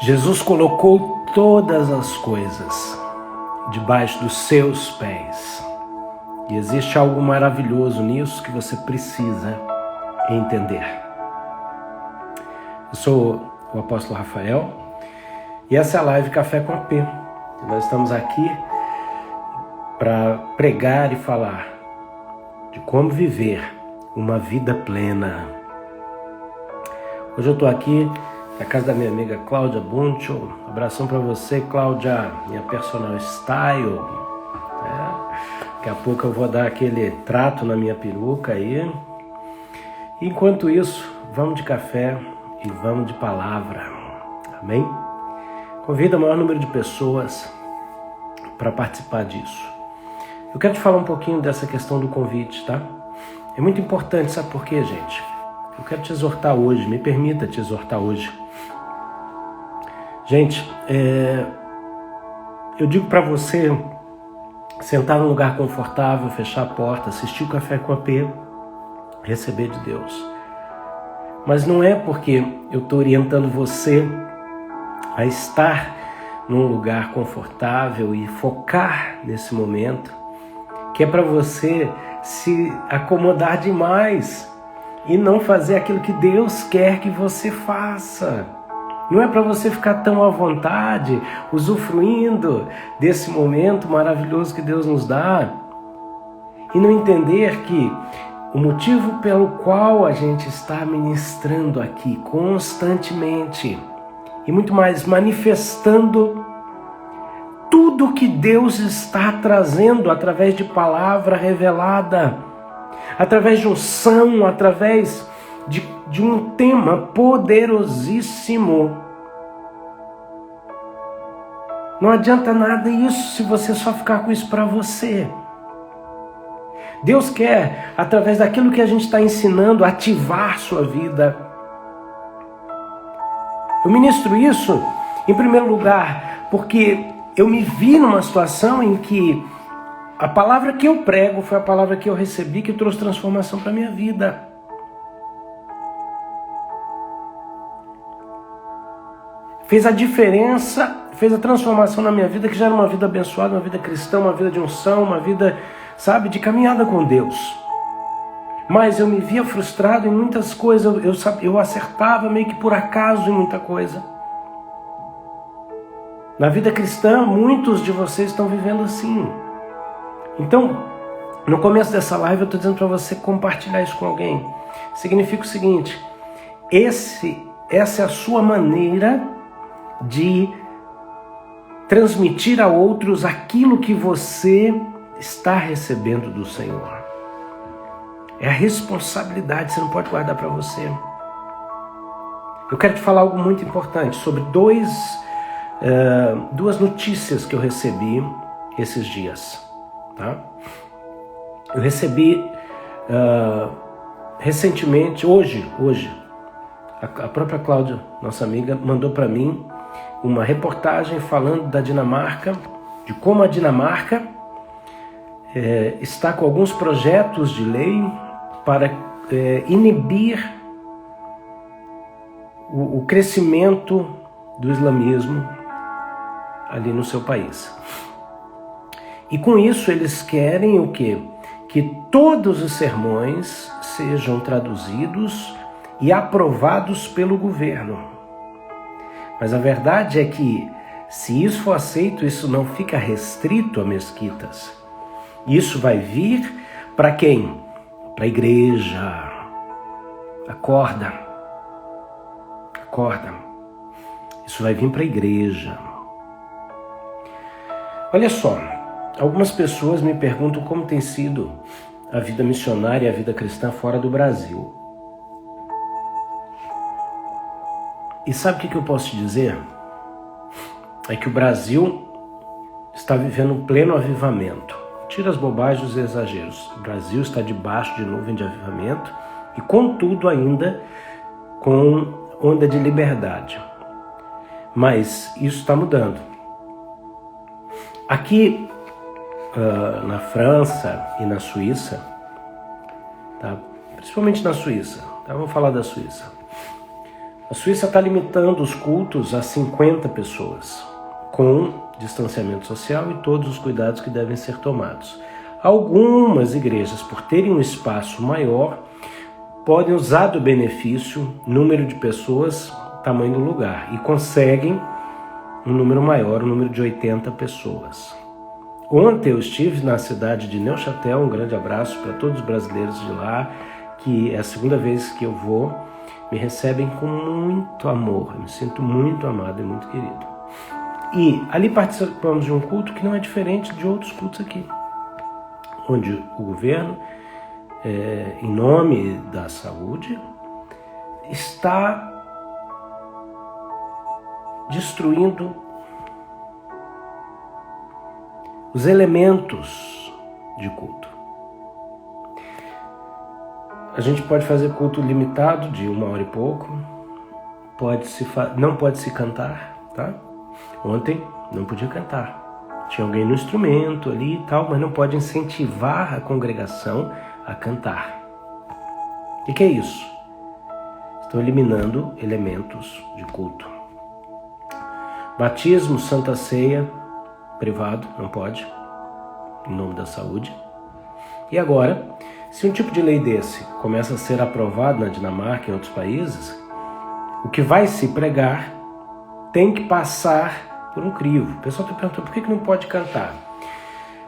Jesus colocou todas as coisas debaixo dos seus pés. E existe algo maravilhoso nisso que você precisa entender. Eu sou o apóstolo Rafael e essa é a live Café com AP. Nós estamos aqui para pregar e falar de como viver uma vida plena. Hoje eu estou aqui na casa da minha amiga Cláudia Buncho. Abração para você, Cláudia, minha personal style. Daqui a pouco eu vou dar aquele trato na minha peruca aí. Enquanto isso, vamos de café e vamos de palavra. Amém? Convida o maior número de pessoas para participar disso. Eu quero te falar um pouquinho dessa questão do convite, tá? É muito importante, sabe por quê, gente? Eu quero te exortar hoje, me permita te exortar hoje. Gente, eu digo para você sentar num lugar confortável, fechar a porta, assistir o Café com AP, receber de Deus. Mas não é porque eu estou orientando você a estar num lugar confortável e focar nesse momento, que é para você se acomodar demais e não fazer aquilo que Deus quer que você faça. Não é para você ficar tão à vontade, usufruindo desse momento maravilhoso que Deus nos dá e não entender que o motivo pelo qual a gente está ministrando aqui constantemente e muito mais manifestando tudo que Deus está trazendo através de palavra revelada, através de unção, através de um tema poderosíssimo. Não adianta nada isso se você só ficar com isso para você. Deus quer, através daquilo que a gente está ensinando, ativar sua vida. Eu ministro isso, em primeiro lugar, porque eu me vi numa situação em que a palavra que eu prego foi a palavra que eu recebi, que trouxe transformação para a minha vida. Fez a diferença, fez a transformação na minha vida, que já era uma vida abençoada, uma vida cristã, uma vida de unção, uma vida, sabe, de caminhada com Deus. Mas eu me via frustrado em muitas coisas, eu acertava meio que por acaso em muita coisa. Na vida cristã, muitos de vocês estão vivendo assim. Então, no começo dessa live eu estou dizendo para você compartilhar isso com alguém. Significa o seguinte, essa é a sua maneira de transmitir a outros aquilo que você está recebendo do Senhor. É a responsabilidade, você não pode guardar para você. Eu quero te falar algo muito importante sobre duas notícias que eu recebi esses dias. Tá? Eu recebi recentemente, hoje, a própria Cláudia, nossa amiga, mandou para mim uma reportagem falando da Dinamarca, de como a Dinamarca está com alguns projetos de lei para inibir o crescimento do islamismo ali no seu país. E com isso eles querem o quê? Que todos os sermões sejam traduzidos e aprovados pelo governo. Mas a verdade é que, se isso for aceito, isso não fica restrito a mesquitas. Isso vai vir para quem? Para a igreja. Acorda. Acorda. Isso vai vir para a igreja. Olha só, algumas pessoas me perguntam como tem sido a vida missionária e a vida cristã fora do Brasil. E sabe o que eu posso te dizer? É que o Brasil está vivendo um pleno avivamento. Tira as bobagens e os exageros. O Brasil está debaixo de nuvem de avivamento e, contudo, ainda com onda de liberdade. Mas isso está mudando. Aqui na França e na Suíça, tá? Principalmente na Suíça, tá? Vamos falar da Suíça. A Suíça está limitando os cultos a 50 pessoas, com distanciamento social e todos os cuidados que devem ser tomados. Algumas igrejas, por terem um espaço maior, podem usar do benefício, número de pessoas, tamanho do lugar, e conseguem um número maior, um número de 80 pessoas. Ontem eu estive na cidade de Neuchâtel, um grande abraço para todos os brasileiros de lá, que é a segunda vez que eu vou, me recebem com muito amor, eu me sinto muito amado e muito querido. E ali participamos de um culto que não é diferente de outros cultos aqui, onde o governo, em nome da saúde, está destruindo os elementos de culto. A gente pode fazer culto limitado de 1 hora e pouco, não pode se cantar, tá? Ontem não podia cantar. Tinha alguém no instrumento ali e tal, mas não pode incentivar a congregação a cantar. O que é isso? Estão eliminando elementos de culto. Batismo, Santa Ceia, privado, não pode, em nome da saúde. E agora, se um tipo de lei desse começa a ser aprovado na Dinamarca e em outros países, o que vai se pregar tem que passar por um crivo. O pessoal está perguntando por que não pode cantar?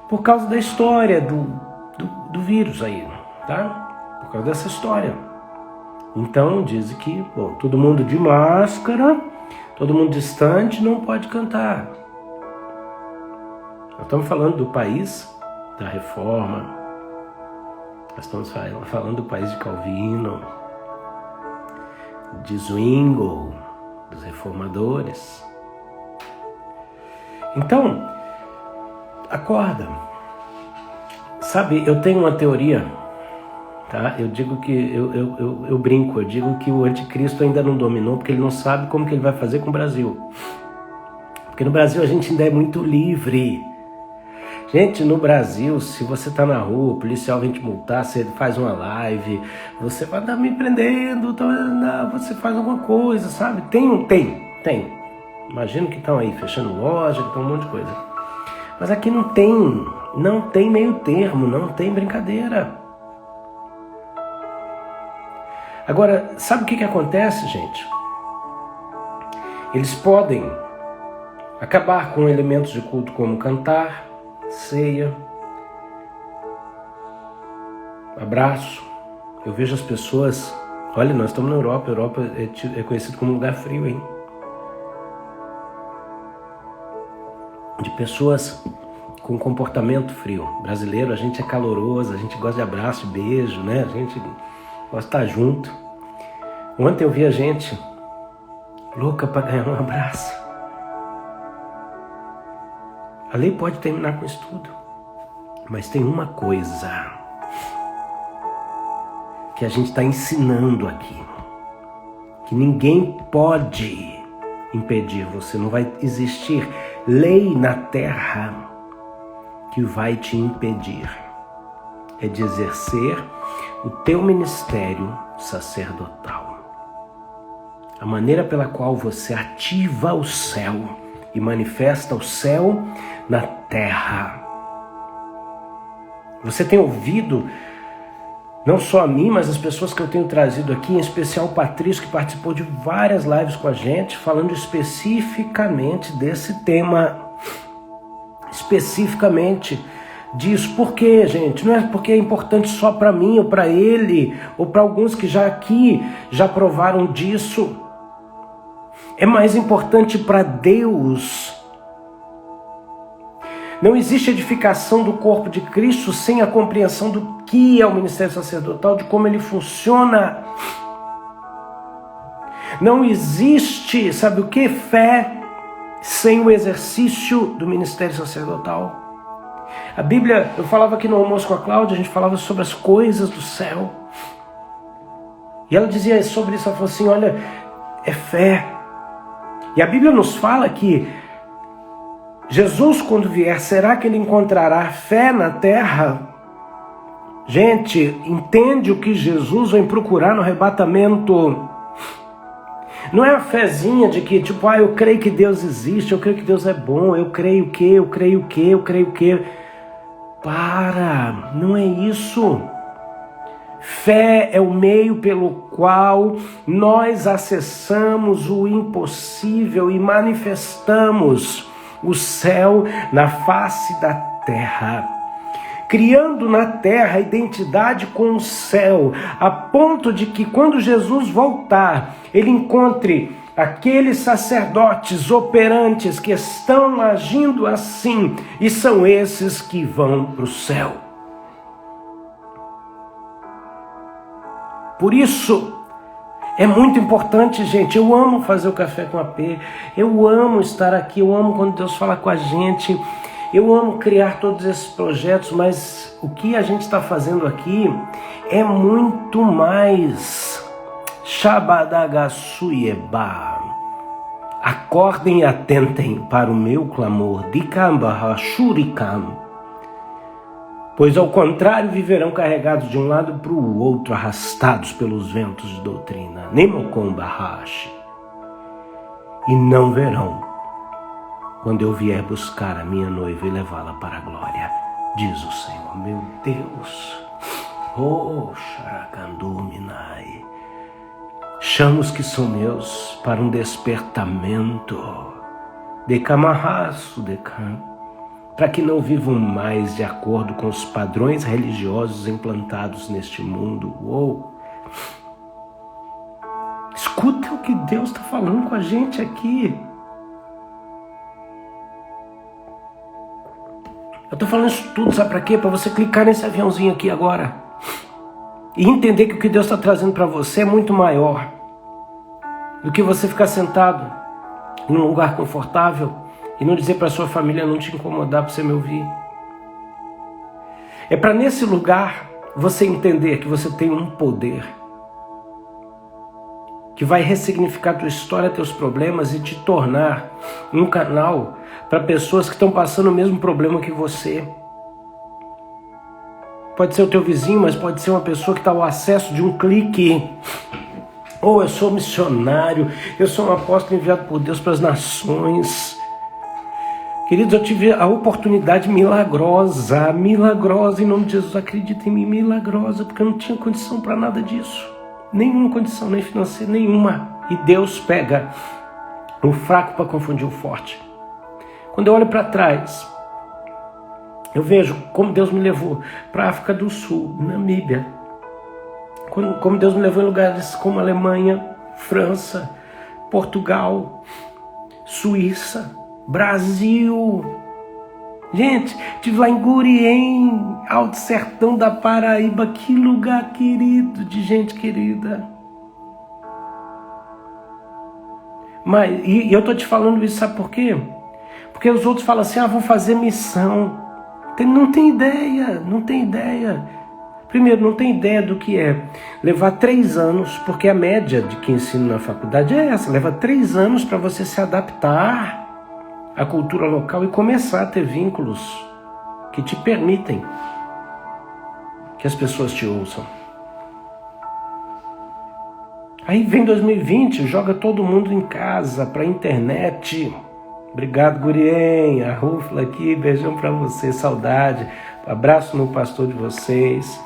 Por causa da história do vírus aí, tá? Por causa dessa história. Então dizem que, todo mundo de máscara, todo mundo distante, não pode cantar. Nós estamos falando do país da reforma, nós estamos falando do país de Calvino, de Zwingli, dos reformadores. Então, acorda. Sabe, eu tenho uma teoria, tá? Eu digo que, eu brinco, eu digo que o anticristo ainda não dominou, porque ele não sabe como que ele vai fazer com o Brasil. Porque no Brasil a gente ainda é muito livre. Gente, no Brasil, se você tá na rua, o policial vem te multar, você faz uma live, você vai estar me prendendo, você faz alguma coisa, sabe? Tem. Imagino que estão aí fechando loja, que estão um monte de coisa. Mas aqui não tem meio termo, não tem brincadeira. Agora, sabe o que acontece, gente? Eles podem acabar com elementos de culto como cantar, ceia, abraço. Eu vejo as pessoas, olha, nós estamos na Europa, a Europa é conhecido como um lugar frio, hein? De pessoas com comportamento frio. Brasileiro, a gente é caloroso, a gente gosta de abraço, de beijo, né? A gente gosta de estar junto. Ontem eu vi a gente louca para ganhar um abraço. A lei pode terminar com isso tudo, mas tem uma coisa que a gente está ensinando aqui, que ninguém pode impedir você, não vai existir lei na terra que vai te impedir, é de exercer o teu ministério sacerdotal. A maneira pela qual você ativa o céu e manifesta o céu na terra. Você tem ouvido, não só a mim, mas as pessoas que eu tenho trazido aqui, em especial o Patrício, que participou de várias lives com a gente, falando especificamente desse tema, especificamente disso. Por quê, gente? Não é porque é importante só para mim, ou para ele, ou para alguns que já provaram disso. É mais importante para Deus. Não existe edificação do corpo de Cristo sem a compreensão do que é o ministério sacerdotal, de como ele funciona. Não existe, sabe o que? Fé sem o exercício do ministério sacerdotal. A Bíblia, eu falava aqui no almoço com a Cláudia, a gente falava sobre as coisas do céu. E ela dizia sobre isso, ela falou assim, olha, é fé. E a Bíblia nos fala que Jesus, quando vier, será que ele encontrará fé na terra? Gente, entende o que Jesus vem procurar no arrebatamento? Não é a fezinha de que, tipo, eu creio que Deus existe, eu creio que Deus é bom, eu creio que, eu creio que, eu creio que. Para, não é isso. Fé é o meio pelo qual nós acessamos o impossível e manifestamos o céu na face da terra, criando na terra identidade com o céu, a ponto de que quando Jesus voltar, ele encontre aqueles sacerdotes operantes que estão agindo assim, e são esses que vão para o céu. Por isso, é muito importante, gente. Eu amo fazer o Café com AP, eu amo estar aqui, eu amo quando Deus fala com a gente, eu amo criar todos esses projetos, mas o que a gente está fazendo aqui é muito mais. Shabadagasuyeba. Acordem e atentem para o meu clamor, Dikambahashurikam. Pois ao contrário viverão carregados de um lado para o outro, arrastados pelos ventos de doutrina, Nemokombahashi, e não verão quando eu vier buscar a minha noiva e levá-la para a glória, diz o Senhor. Meu Deus, oh Sharakanduminai, chamo os que são meus para um despertamento, Dekamahasu Dekam, para que não vivam mais de acordo com os padrões religiosos implantados neste mundo. Uou! Escuta o que Deus está falando com a gente aqui. Eu estou falando isso tudo, sabe para quê? Para você clicar nesse aviãozinho aqui agora e entender que o que Deus está trazendo para você é muito maior do que você ficar sentado num lugar confortável e não dizer para sua família não te incomodar para você me ouvir. É para nesse lugar você entender que você tem um poder que vai ressignificar tua história, teus problemas e te tornar um canal para pessoas que estão passando o mesmo problema que você. Pode ser o teu vizinho, mas pode ser uma pessoa que está ao acesso de um clique. Ou eu sou missionário, eu sou um apóstolo enviado por Deus para as nações. Queridos, eu tive a oportunidade milagrosa, em nome de Jesus, acredita em mim, milagrosa, porque eu não tinha condição para nada disso. Nenhuma condição, nem financeira, nenhuma. E Deus pega o fraco para confundir o forte. Quando eu olho para trás, eu vejo como Deus me levou para a África do Sul, Namíbia. Como Deus me levou em lugares como Alemanha, França, Portugal, Suíça, Brasil. Gente, estive lá em Gurien, Alto Sertão da Paraíba. Que lugar querido, de gente querida. E eu estou te falando isso, sabe por quê? Porque os outros falam assim, vou fazer missão. Não tem ideia. Primeiro, não tem ideia do que é levar 3 anos, porque a média de que ensino na faculdade é essa, leva 3 anos para você se adaptar à cultura local e começar a ter vínculos que te permitem que as pessoas te ouçam. Aí vem 2020, joga todo mundo em casa para a internet. Obrigado, Gurien, a Rúfila aqui, beijão para você, saudade. Abraço no pastor de vocês,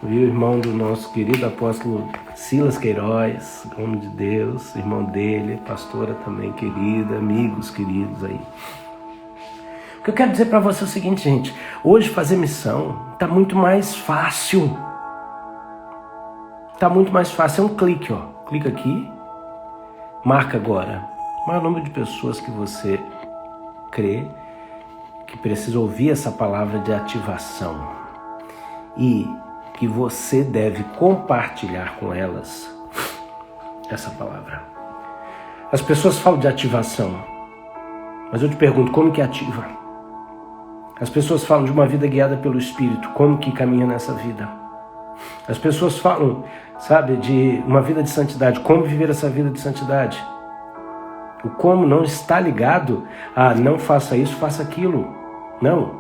o irmão do nosso querido apóstolo Silas Queiroz, homem de Deus, irmão dele, pastora também querida, amigos queridos aí. O que eu quero dizer para você é o seguinte, gente, hoje fazer missão está muito mais fácil. Está muito mais fácil, é um clique, ó. Clica aqui, marca agora o maior número de pessoas que você crê que precisa ouvir essa palavra de ativação e que você deve compartilhar com elas essa palavra. As pessoas falam de ativação, mas eu te pergunto, como que ativa? As pessoas falam de uma vida guiada pelo Espírito, como que caminha nessa vida? As pessoas falam, sabe, de uma vida de santidade, como viver essa vida de santidade? O como não está ligado a não faça isso, faça aquilo. Não.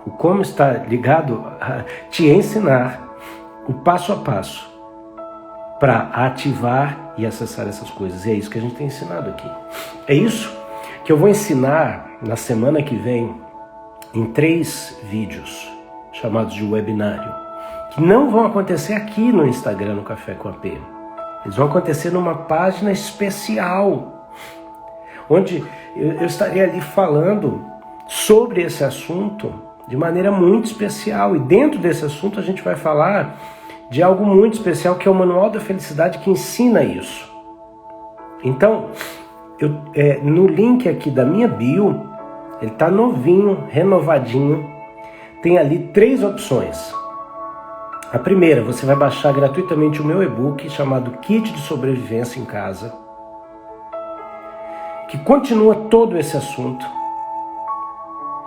O como está ligado a te ensinar o passo a passo para ativar e acessar essas coisas. E é isso que a gente tem ensinado aqui. É isso que eu vou ensinar na semana que vem em 3 vídeos chamados de webinário, que não vão acontecer aqui no Instagram, no Café com AP. Eles vão acontecer numa página especial, onde eu estarei ali falando sobre esse assunto de maneira muito especial. E dentro desse assunto a gente vai falar de algo muito especial, que é o Manual da Felicidade, que ensina isso. Então, no link aqui da minha bio, ele está novinho, renovadinho, tem ali 3 opções. A primeira, você vai baixar gratuitamente o meu e-book chamado Kit de Sobrevivência em Casa, que continua todo esse assunto,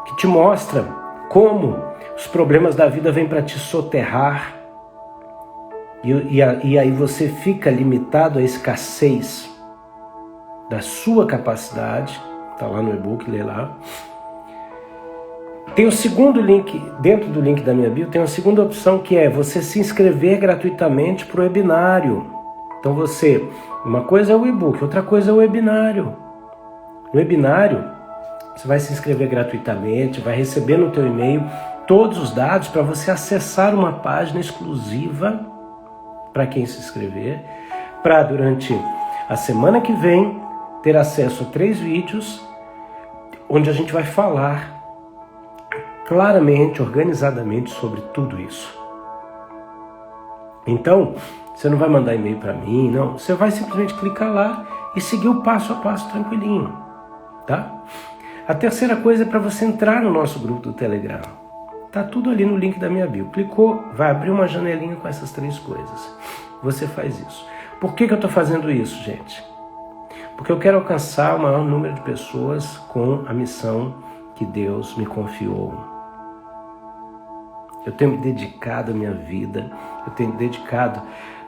que te mostra como os problemas da vida vêm para te soterrar, e aí você fica limitado à escassez da sua capacidade. Está lá no e-book, lê lá. Tem o segundo link, dentro do link da minha bio, tem uma segunda opção, que é você se inscrever gratuitamente para o webinário. Então uma coisa é o e-book, outra coisa é o webinário. No webinário, você vai se inscrever gratuitamente, vai receber no teu e-mail todos os dados para você acessar uma página exclusiva para quem se inscrever, para durante a semana que vem ter acesso a 3 vídeos, onde a gente vai falar claramente, organizadamente sobre tudo isso. Então, você não vai mandar e-mail para mim, não. Você vai simplesmente clicar lá e seguir o passo a passo tranquilinho, tá? A terceira coisa é para você entrar no nosso grupo do Telegram. Tá tudo ali no link da minha bio. Clicou, vai abrir uma janelinha com essas 3 coisas. Você faz isso. Por que eu estou fazendo isso, gente? Porque eu quero alcançar o maior número de pessoas com a missão que Deus me confiou. Eu tenho me dedicado a minha vida, eu tenho dedicado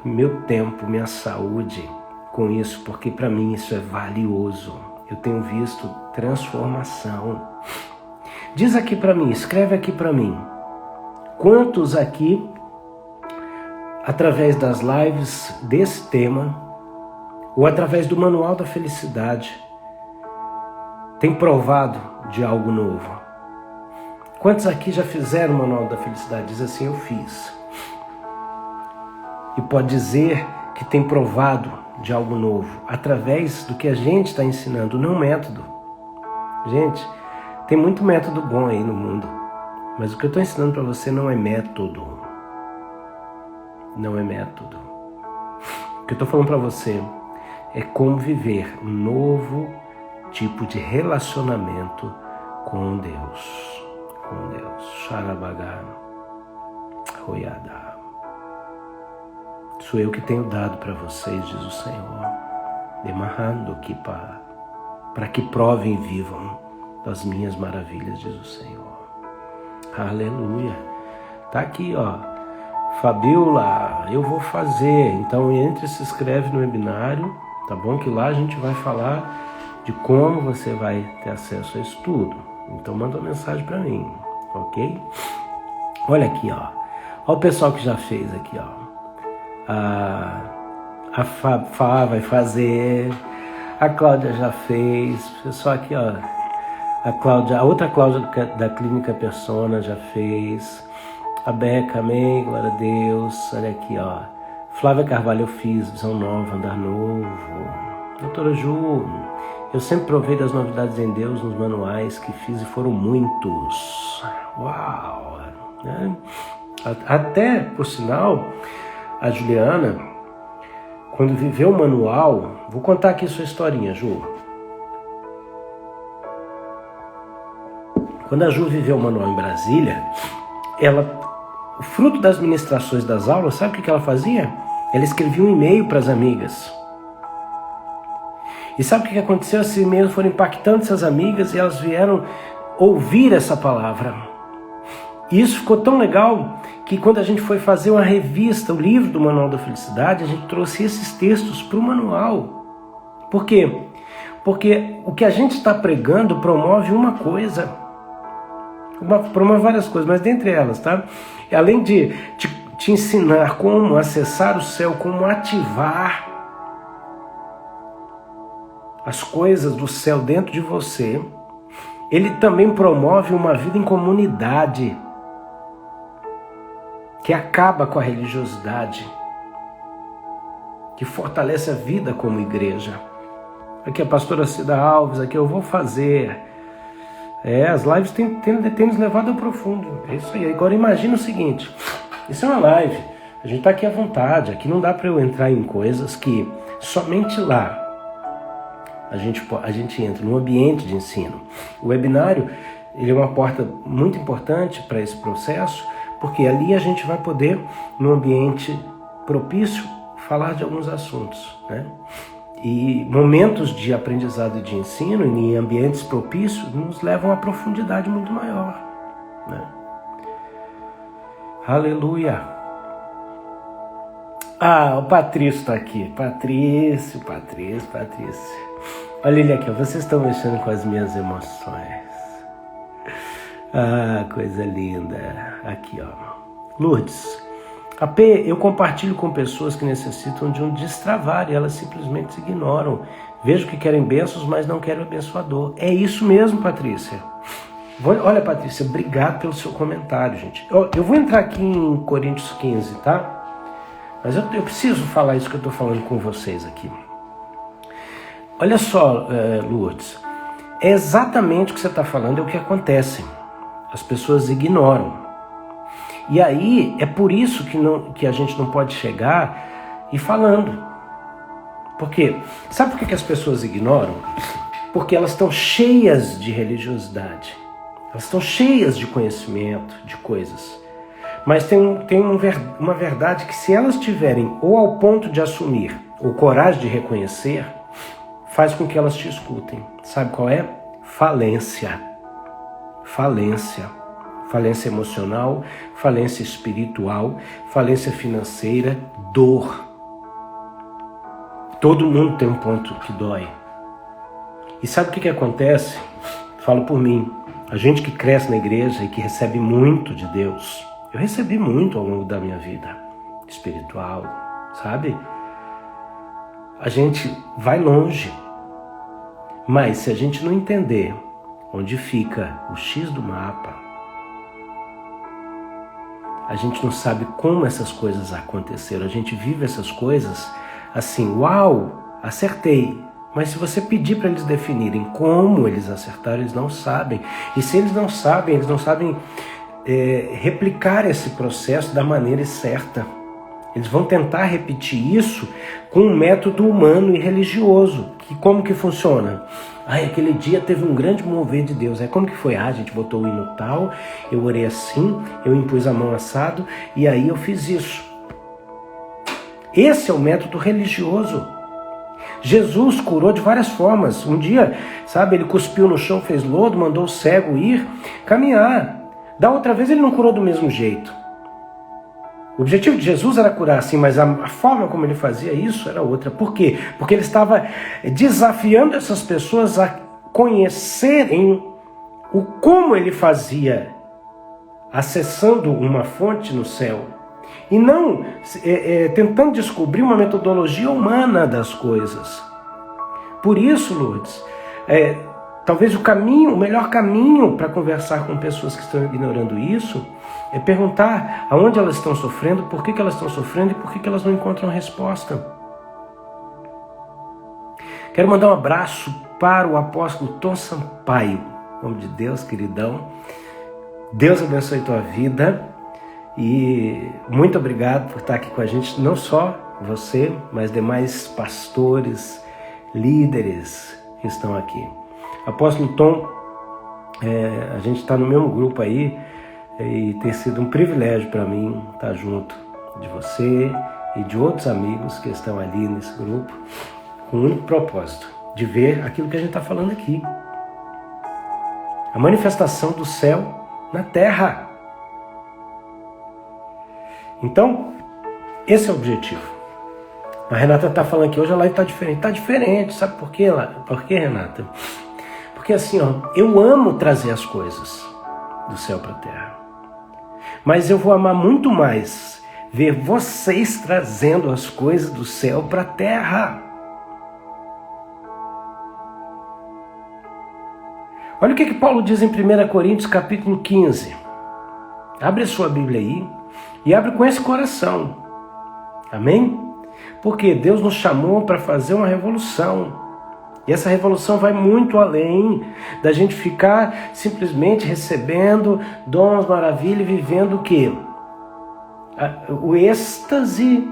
meu tempo, minha saúde com isso, porque para mim isso é valioso. Eu tenho visto transformação. Diz aqui para mim, escreve aqui para mim, quantos aqui, através das lives desse tema, ou através do Manual da Felicidade, tem provado de algo novo? Quantos aqui já fizeram o Manual da Felicidade? Diz assim, eu fiz. E pode dizer que tem provado de algo novo, através do que a gente está ensinando, não método. Gente, tem muito método bom aí no mundo, mas o que eu estou ensinando para você não é método. Não é método. O que eu estou falando para você é como viver um novo tipo de relacionamento com Deus. Com Deus. Xarabagá, Royada. Sou eu que tenho dado para vocês, diz o Senhor, demarrando aqui para que provem e vivam das minhas maravilhas, diz o Senhor. Aleluia. Tá aqui, ó. Fabiola, eu vou fazer. Então entre e se inscreve no webinário, tá bom? Que lá a gente vai falar de como você vai ter acesso a isso tudo. Então manda uma mensagem para mim, ok? Olha aqui, ó. Olha o pessoal que já fez aqui, ó. A Fá vai fazer, a Cláudia já fez, o pessoal aqui, ó. A outra Cláudia da Clínica Persona já fez. A Beca, amém, glória a Deus. Olha aqui, ó. Flávia Carvalho, eu fiz Visão Nova, Andar Novo. Doutora Ju, eu sempre provei das novidades em Deus nos manuais que fiz e foram muitos. Uau! Né? Até, por sinal, a Juliana, quando viveu o manual, vou contar aqui sua historinha, Ju. Quando a Ju viveu o manual em Brasília, o fruto das ministrações das aulas, sabe o que ela fazia? Ela escrevia um e-mail para as amigas. E sabe o que aconteceu? Esses e-mails foram impactando essas amigas e elas vieram ouvir essa palavra. E isso ficou tão legal que quando a gente foi fazer uma revista, o livro do Manual da Felicidade, a gente trouxe esses textos para o manual. Por quê? Porque o que a gente está pregando promove uma coisa. Promove várias coisas, mas dentre elas, tá? Além de te ensinar como acessar o céu, como ativar as coisas do céu dentro de você, ele também promove uma vida em comunidade que acaba com a religiosidade, que fortalece a vida como igreja. Aqui a pastora Cida Alves, aqui eu vou fazer. As lives têm nos levado ao profundo. É isso aí. Agora imagina o seguinte, isso é uma live, a gente está aqui à vontade, aqui não dá para eu entrar em coisas que somente lá a gente entra no ambiente de ensino. O webinário, ele é uma porta muito importante para esse processo, porque ali a gente vai poder, num ambiente propício, falar de alguns assuntos, né? E momentos de aprendizado e de ensino em ambientes propícios nos levam a profundidade muito maior, né? Aleluia! O Patrício está aqui. Patrício. Olha ele aqui, vocês estão mexendo com as minhas emoções. Coisa linda. Aqui, ó. Lourdes. AP, eu compartilho com pessoas que necessitam de um destravar e elas simplesmente se ignoram. Vejo que querem bênçãos, mas não querem o abençoador. É isso mesmo, Patrícia. Olha, Patrícia, obrigado pelo seu comentário, gente. Eu vou entrar aqui em Coríntios 15, tá? Mas eu preciso falar isso que eu estou falando com vocês aqui. Olha só, Lourdes, é exatamente o que você está falando, é o que acontece. As pessoas ignoram. E aí, é por isso que a gente não pode chegar e falando. Por quê? Sabe por que as pessoas ignoram? Porque elas estão cheias de religiosidade. Elas estão cheias de conhecimento, de coisas. Mas tem uma verdade que se elas tiverem ou ao ponto de assumir, ou coragem de reconhecer, faz com que elas te escutem. Sabe qual é? Falência. Falência emocional, falência espiritual, falência financeira, dor. Todo mundo tem um ponto que dói. E sabe o que acontece? Falo por mim. A gente que cresce na igreja e que recebe muito de Deus, eu recebi muito ao longo da minha vida espiritual, sabe? A gente vai longe. Mas se a gente não entender onde fica o X do mapa, a gente não sabe como essas coisas aconteceram. A gente vive essas coisas assim, uau, acertei. Mas se você pedir para eles definirem como eles acertaram, eles não sabem. E se eles não sabem replicar esse processo da maneira certa. Eles vão tentar repetir isso com um método humano e religioso. Como que funciona? Aquele dia teve um grande mover de Deus. Como que foi? A gente botou o hino tal, eu orei assim, eu impus a mão assado e aí eu fiz isso. Esse é o método religioso. Jesus curou de várias formas. Um dia, ele cuspiu no chão, fez lodo, mandou o cego ir caminhar. Da outra vez ele não curou do mesmo jeito. O objetivo de Jesus era curar assim, mas a forma como ele fazia isso era outra. Por quê? Porque ele estava desafiando essas pessoas a conhecerem o como ele fazia, acessando uma fonte no céu. E não tentando descobrir uma metodologia humana das coisas. Por isso, Lourdes, talvez o melhor caminho para conversar com pessoas que estão ignorando isso é perguntar aonde elas estão sofrendo, por que elas estão sofrendo e por que elas não encontram resposta. Quero mandar um abraço para o apóstolo Tom Sampaio. Em nome de Deus, queridão. Deus abençoe tua vida e muito obrigado por estar aqui com a gente, não só você, mas demais pastores, líderes que estão aqui. Apóstolo Tom, a gente está no mesmo grupo aí e tem sido um privilégio para mim estar junto de você e de outros amigos que estão ali nesse grupo com um único propósito, de ver aquilo que a gente está falando aqui. A manifestação do céu na terra. Então, esse é o objetivo. A Renata está falando que hoje a live está diferente. Está diferente, sabe por quê? Por quê, Renata? Porque assim, eu amo trazer as coisas do céu para a terra. Mas eu vou amar muito mais ver vocês trazendo as coisas do céu para a terra. Olha o que Paulo diz em 1 Coríntios capítulo 15. Abre a sua Bíblia aí e abre com esse coração. Amém? Porque Deus nos chamou para fazer uma revolução. E essa revolução vai muito além da gente ficar simplesmente recebendo dons, maravilha e vivendo o quê? O êxtase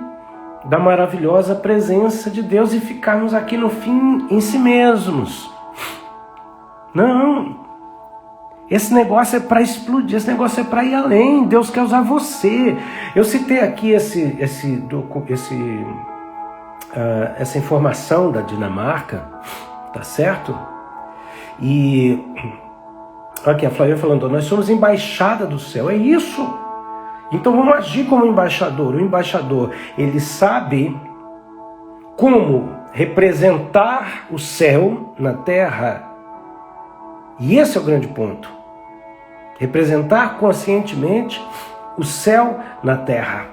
da maravilhosa presença de Deus e ficarmos aqui no fim em si mesmos. Não. Esse negócio é para explodir, esse negócio é para ir além. Deus quer usar você. Eu citei aqui essa informação da Dinamarca, tá certo? E aqui a Flávia falando, nós somos embaixada do céu, é isso. Então vamos agir como embaixador. O embaixador, ele sabe como representar o céu na terra. E esse é o grande ponto. Representar conscientemente o céu na terra.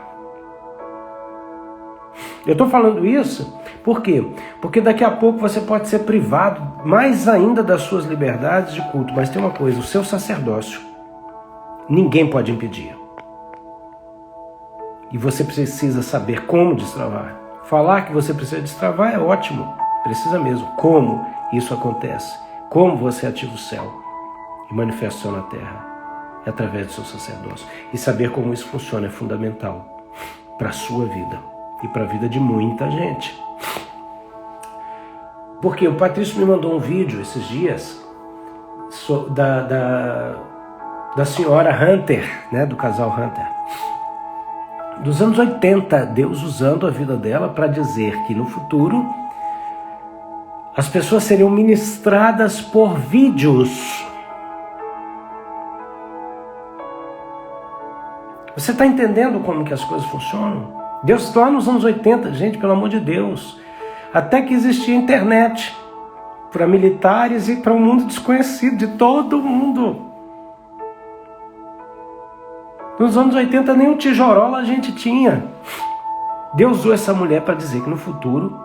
Eu estou falando isso por quê? Porque daqui a pouco você pode ser privado mais ainda das suas liberdades de culto. Mas tem uma coisa, o seu sacerdócio, ninguém pode impedir. E você precisa saber como destravar. Falar que você precisa destravar é ótimo, precisa mesmo. Como isso acontece? Como você ativa o céu e manifesta o céu na terra? É através do seu sacerdócio. E saber como isso funciona é fundamental para a sua vida e para a vida de muita gente. Porque o Patrício me mandou um vídeo esses dias da senhora Hunter, né, do casal Hunter. Dos anos 80, Deus usando a vida dela para dizer que no futuro as pessoas seriam ministradas por vídeos. Você está entendendo como que as coisas funcionam? Deus lá nos anos 80, gente, pelo amor de Deus. Até que existia internet para militares e para um mundo desconhecido de todo mundo. Nos anos 80 nem um tijorola a gente tinha. Deus usou essa mulher para dizer que no futuro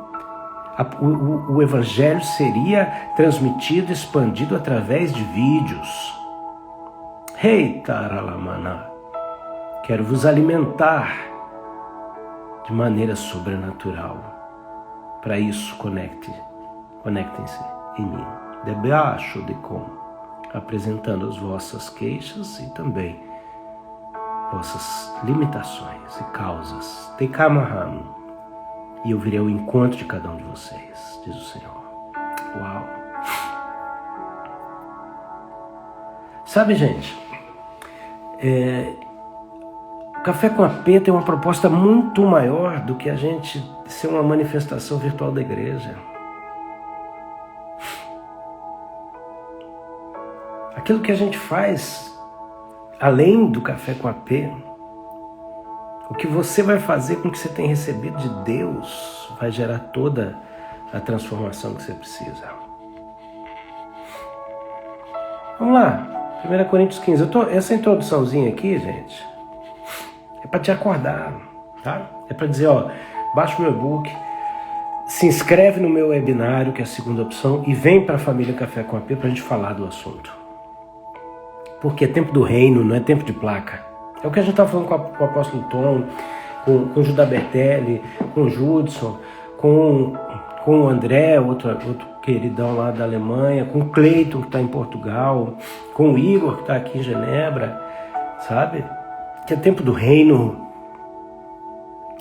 o evangelho seria transmitido, expandido através de vídeos. Hey, Taralamana, quero vos alimentar de maneira sobrenatural. Para isso, conectem-se em mim. Debaixo de como, apresentando as vossas queixas e também vossas limitações e causas. Tekamaham. E eu virei ao encontro de cada um de vocês, diz o Senhor. Uau! Sabe, gente, Café com AP tem uma proposta muito maior do que a gente ser uma manifestação virtual da igreja. Aquilo que a gente faz, além do Café com AP, o que você vai fazer com o que você tem recebido de Deus vai gerar toda a transformação que você precisa. Vamos lá, 1 Coríntios 15. Essa introduçãozinha aqui, gente, é para te acordar, tá? É para dizer, ó, baixa o meu e-book, se inscreve no meu webinário, que é a segunda opção, e vem para a família Café com AP para a gente falar do assunto. Porque é tempo do reino, não é tempo de placa. É o que a gente estava falando com o apóstolo Tom, com o Judá Bertelli, com o Judson, com o André, outro queridão lá da Alemanha, com o Cleiton, que está em Portugal, com o Igor, que está aqui em Genebra, sabe? Que é tempo do reino.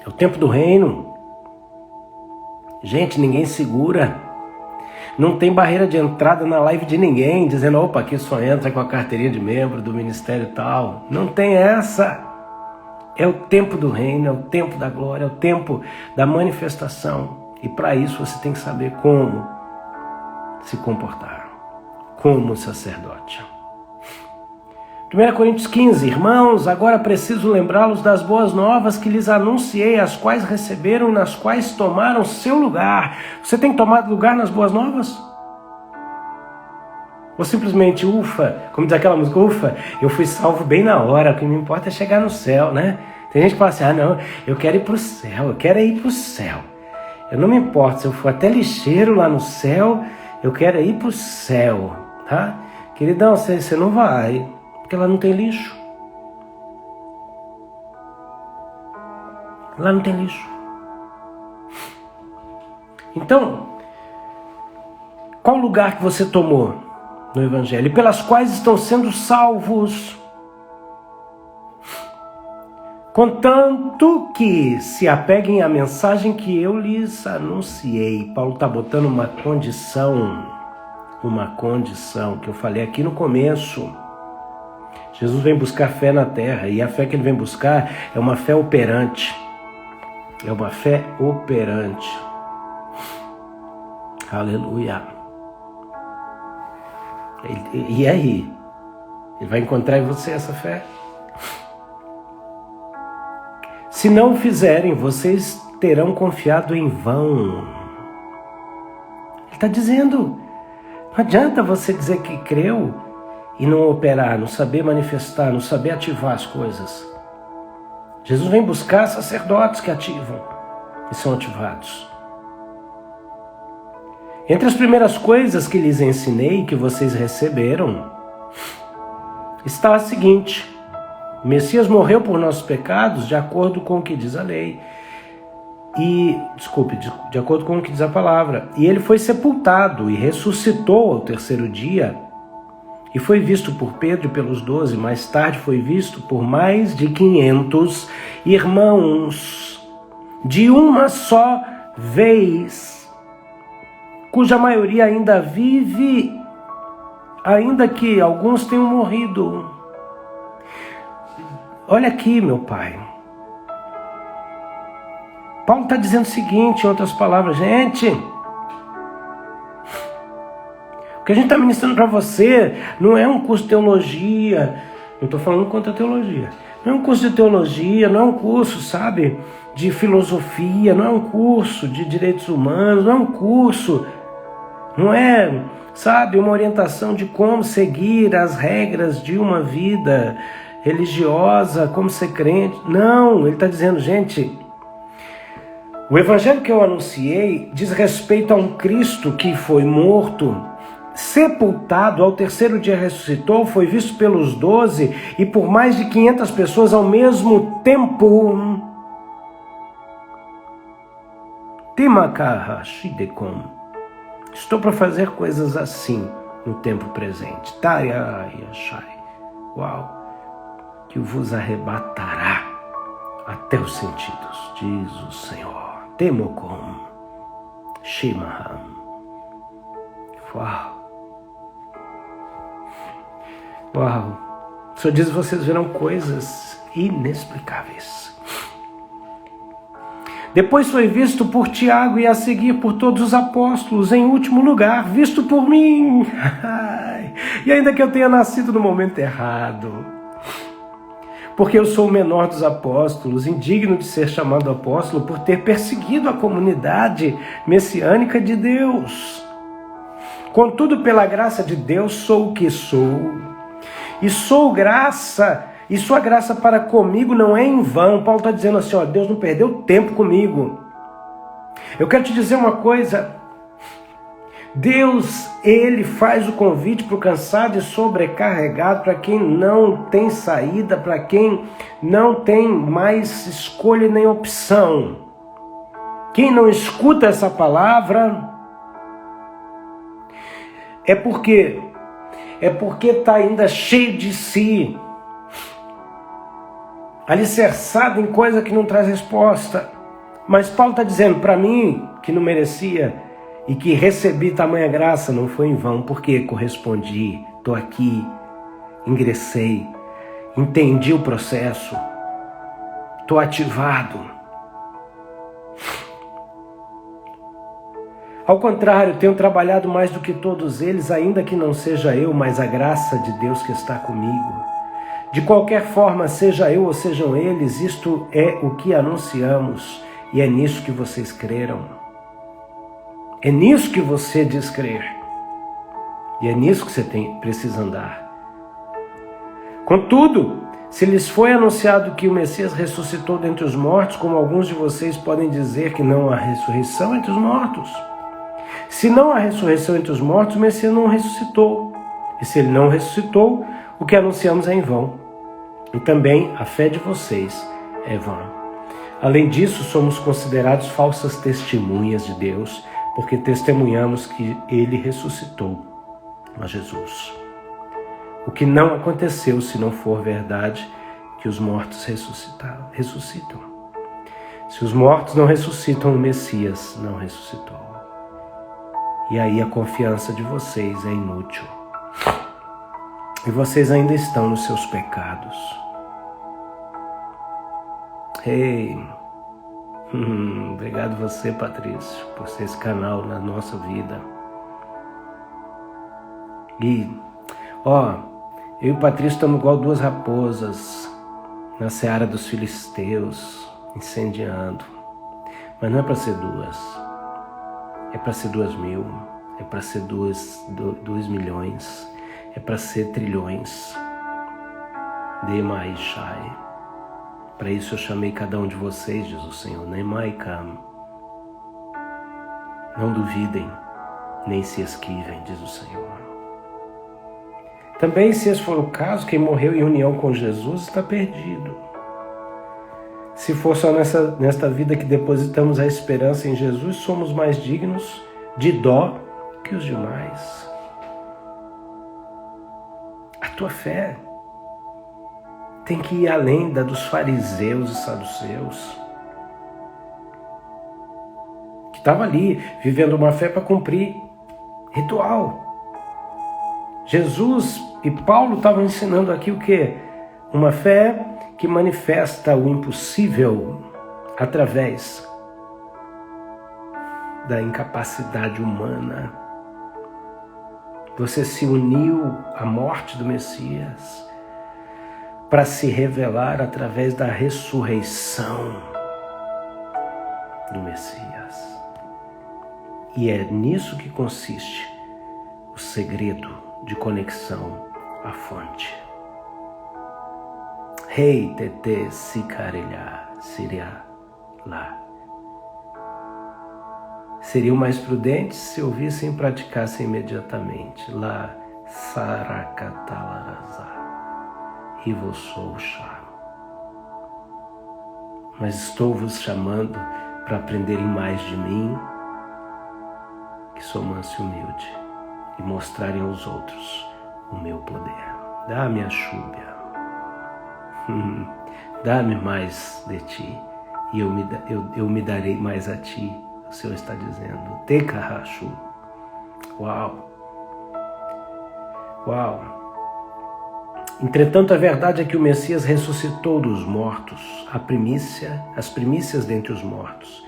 É o tempo do reino. Gente, ninguém segura. Não tem barreira de entrada na live de ninguém, dizendo, opa, aqui só entra com a carteirinha de membro do ministério e tal. Não tem essa. É o tempo do reino, é o tempo da glória, é o tempo da manifestação. E para isso você tem que saber como se comportar, como sacerdote. 1 Coríntios 15, irmãos, agora preciso lembrá-los das boas novas que lhes anunciei, as quais receberam e nas quais tomaram seu lugar. Você tem tomado lugar nas boas novas? Ou simplesmente, ufa, como diz aquela música, ufa, eu fui salvo bem na hora, o que me importa é chegar no céu, né? Tem gente que fala assim, não, eu quero ir para o céu, eu quero ir para o céu. Eu não me importo, se eu for até lixeiro lá no céu, eu quero ir para o céu, tá? Queridão, você não vai, porque lá não tem lixo. Lá não tem lixo. Então, qual lugar que você tomou no Evangelho? E pelas quais estão sendo salvos? Contanto que se apeguem à mensagem que eu lhes anunciei. Paulo está botando uma condição que eu falei aqui no começo. Jesus vem buscar fé na terra, e a fé que ele vem buscar é uma fé operante. É uma fé operante. Aleluia. E aí? Ele vai encontrar em você essa fé? Se não o fizerem, vocês terão confiado em vão. Ele está dizendo, não adianta você dizer que creu e não operar, não saber manifestar, não saber ativar as coisas. Jesus vem buscar sacerdotes que ativam e são ativados. Entre as primeiras coisas que lhes ensinei, que vocês receberam, está a seguinte: o Messias morreu por nossos pecados de acordo com o que diz a lei. De acordo com o que diz a palavra. E ele foi sepultado e ressuscitou ao terceiro dia. E foi visto por Pedro e pelos 12. Mais tarde foi visto por mais de 500 irmãos, de uma só vez, cuja maioria ainda vive, ainda que alguns tenham morrido. Olha aqui, meu pai. Paulo está dizendo o seguinte, em outras palavras, gente, o que a gente está ministrando para você não é um curso de teologia, não estou falando contra a teologia, não é um curso de teologia, não é um curso, sabe, de filosofia, não é um curso de direitos humanos, não é um curso, não é, sabe, uma orientação de como seguir as regras de uma vida religiosa, como ser crente. Não, ele está dizendo, gente, o evangelho que eu anunciei diz respeito a um Cristo que foi morto, sepultado, ao terceiro dia ressuscitou, foi visto pelos 12 e por mais de 500 pessoas ao mesmo tempo. Estou para fazer coisas assim no tempo presente. Uau! Que vos arrebatará até os sentidos, diz o Senhor. Temokom Shimaham. Uau! Uau! O Senhor diz, vocês verão coisas inexplicáveis. Depois foi visto por Tiago e a seguir por todos os apóstolos, em último lugar, visto por mim. E ainda que eu tenha nascido no momento errado, porque eu sou o menor dos apóstolos, indigno de ser chamado apóstolo por ter perseguido a comunidade messiânica de Deus. Contudo, pela graça de Deus, sou o que sou. E sou graça, e sua graça para comigo não é em vão. Paulo está dizendo assim, Deus não perdeu tempo comigo. Eu quero te dizer uma coisa. Deus, Ele faz o convite para o cansado e sobrecarregado, para quem não tem saída, para quem não tem mais escolha nem opção. Quem não escuta essa palavra é porque está ainda cheio de si, alicerçado em coisa que não traz resposta. Mas Paulo está dizendo, para mim, que não merecia, e que recebi tamanha graça, não foi em vão, porque correspondi, estou aqui, ingressei, entendi o processo, estou ativado. Ao contrário, tenho trabalhado mais do que todos eles, ainda que não seja eu, mas a graça de Deus que está comigo. De qualquer forma, seja eu ou sejam eles, isto é o que anunciamos, e é nisso que vocês creram. É nisso que você diz crer. E é nisso que você precisa andar. Contudo, Se lhes foi anunciado que o Messias ressuscitou dentre os mortos, como alguns de vocês podem dizer que não há ressurreição entre os mortos? Se não há ressurreição entre os mortos, o Messias não ressuscitou. E se ele não ressuscitou, o que anunciamos é em vão. E também a fé de vocês é vã. Além disso, somos considerados falsas testemunhas de Deus, porque testemunhamos que ele ressuscitou a Jesus. O que não aconteceu se não for verdade que os mortos ressuscitam. Se os mortos não ressuscitam, o Messias não ressuscitou. E aí a confiança de vocês é inútil. E vocês ainda estão nos seus pecados. Ei, obrigado você, Patrício, por ser esse canal na nossa vida. E, eu e o Patrício estamos igual duas raposas na seara dos filisteus, incendiando. Mas não é para ser duas. É para ser 2.000. É para ser 2 milhões. É para ser trilhões. Demai Shai. Para isso eu chamei cada um de vocês, diz o Senhor. Nemai Kam. Não duvidem, nem se esquivem, diz o Senhor. Também, se esse for o caso, quem morreu em união com Jesus está perdido. Se for só nesta vida que depositamos a esperança em Jesus, somos mais dignos de dó que os demais. A tua fé tem que ir além da dos fariseus e saduceus, que estavam ali vivendo uma fé para cumprir ritual. Jesus e Paulo estavam ensinando aqui o quê? Uma fé que manifesta o impossível através da incapacidade humana. Você se uniu à morte do Messias para se revelar através da ressurreição do Messias. E é nisso que consiste o segredo de conexão à fonte. Rei tete sicarelha siria lá. Seriam mais prudentes se ouvissem e praticassem imediatamente. Lá saracatalarazá. E vos sou chá. Mas estou vos chamando para aprenderem mais de mim, que sou manso e humilde, e mostrarem aos outros o meu poder. Dá-me a chúbia. Dá-me mais de ti, e eu me darei mais a ti. O Senhor está dizendo. Tekarashu. Uau! Uau! Entretanto, a verdade é que o Messias ressuscitou dos mortos, as primícias dentre os mortos.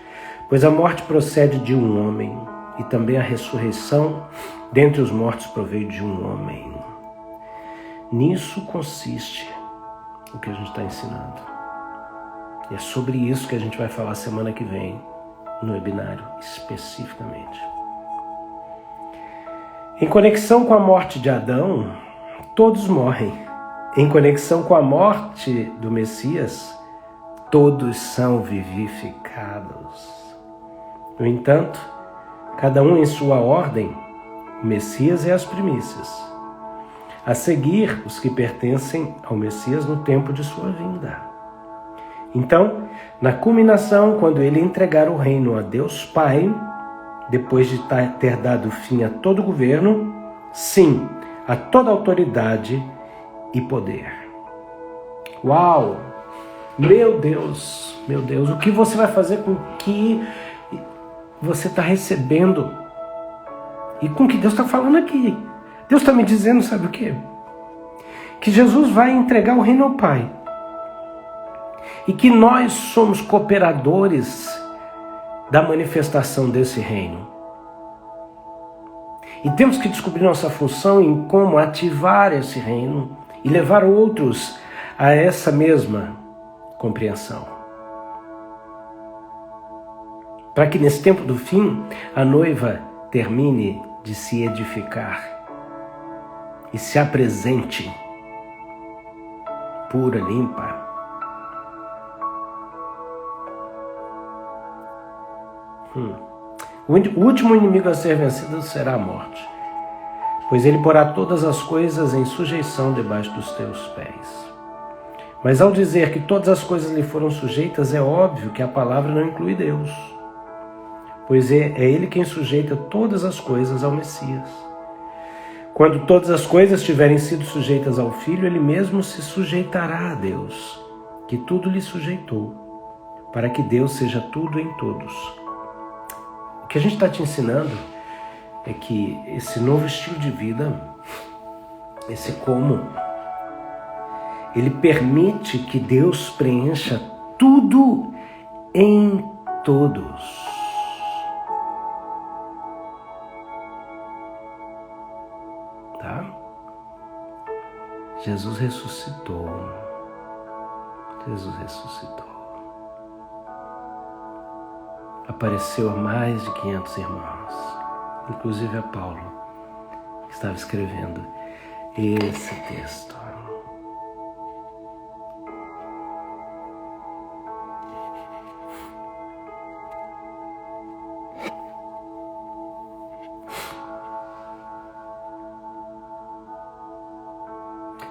Pois a morte procede de um homem, e também a ressurreição dentre os mortos proveio de um homem. Nisso consiste o que a gente está ensinando. E é sobre isso que a gente vai falar semana que vem, no webinário, especificamente. Em conexão com a morte de Adão, todos morrem. Em conexão com a morte do Messias, todos são vivificados. No entanto, cada um em sua ordem, o Messias é as primícias. A seguir, os que pertencem ao Messias no tempo de sua vinda. Então, na culminação, quando ele entregar o reino a Deus Pai, depois de ter dado fim a todo governo, sim, a toda autoridade e poder. Uau! Meu Deus, o que você vai fazer com o que você está recebendo? E com o que Deus está falando aqui? Deus está me dizendo, sabe o quê? Que Jesus vai entregar o reino ao Pai. E que nós somos cooperadores da manifestação desse reino. E temos que descobrir nossa função em como ativar esse reino e levar outros a essa mesma compreensão. Para que nesse tempo do fim, a noiva termine de se edificar e se apresente pura, limpa. O último inimigo a ser vencido será a morte, pois ele porá todas as coisas em sujeição debaixo dos teus pés. Mas ao dizer que todas as coisas lhe foram sujeitas, é óbvio que a palavra não inclui Deus, pois é ele quem sujeita todas as coisas ao Messias. Quando todas as coisas tiverem sido sujeitas ao Filho, ele mesmo se sujeitará a Deus, que tudo lhe sujeitou, para que Deus seja tudo em todos. O que a gente está te ensinando é que esse novo estilo de vida, esse como, ele permite que Deus preencha tudo em todos. Tá? Jesus ressuscitou. Jesus ressuscitou. Apareceu a mais de 500 irmãos, inclusive a Paulo, que estava escrevendo esse texto.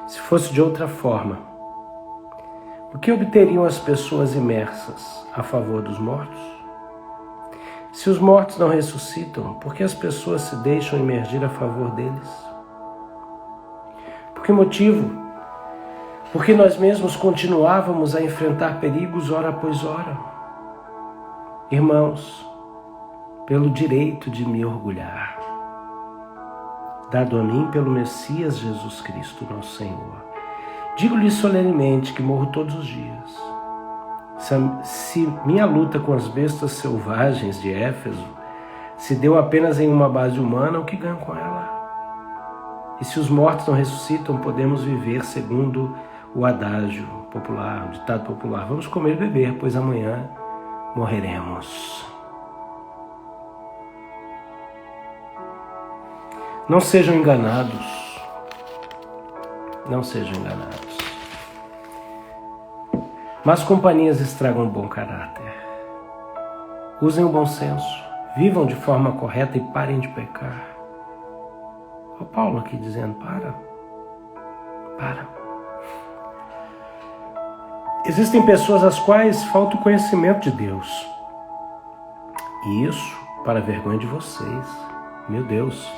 Se fosse de outra forma, o que obteriam as pessoas imersas a favor dos mortos? Se os mortos não ressuscitam, por que as pessoas se deixam imergir a favor deles? Por que motivo? Porque nós mesmos continuávamos a enfrentar perigos hora após hora. Irmãos, pelo direito de me orgulhar, dado a mim pelo Messias Jesus Cristo, nosso Senhor, digo-lhe solenemente que morro todos os dias. Se minha luta com as bestas selvagens de Éfeso se deu apenas em uma base humana, o que ganho com ela? E se os mortos não ressuscitam, podemos viver segundo o adágio popular, o ditado popular: vamos comer e beber, pois amanhã morreremos. Não sejam enganados. Não sejam enganados. Más companhias estragam o bom caráter. Usem o bom senso. Vivam de forma correta e parem de pecar. O Paulo aqui dizendo: para. Existem pessoas às quais falta o conhecimento de Deus. E isso para a vergonha de vocês. Meu Deus.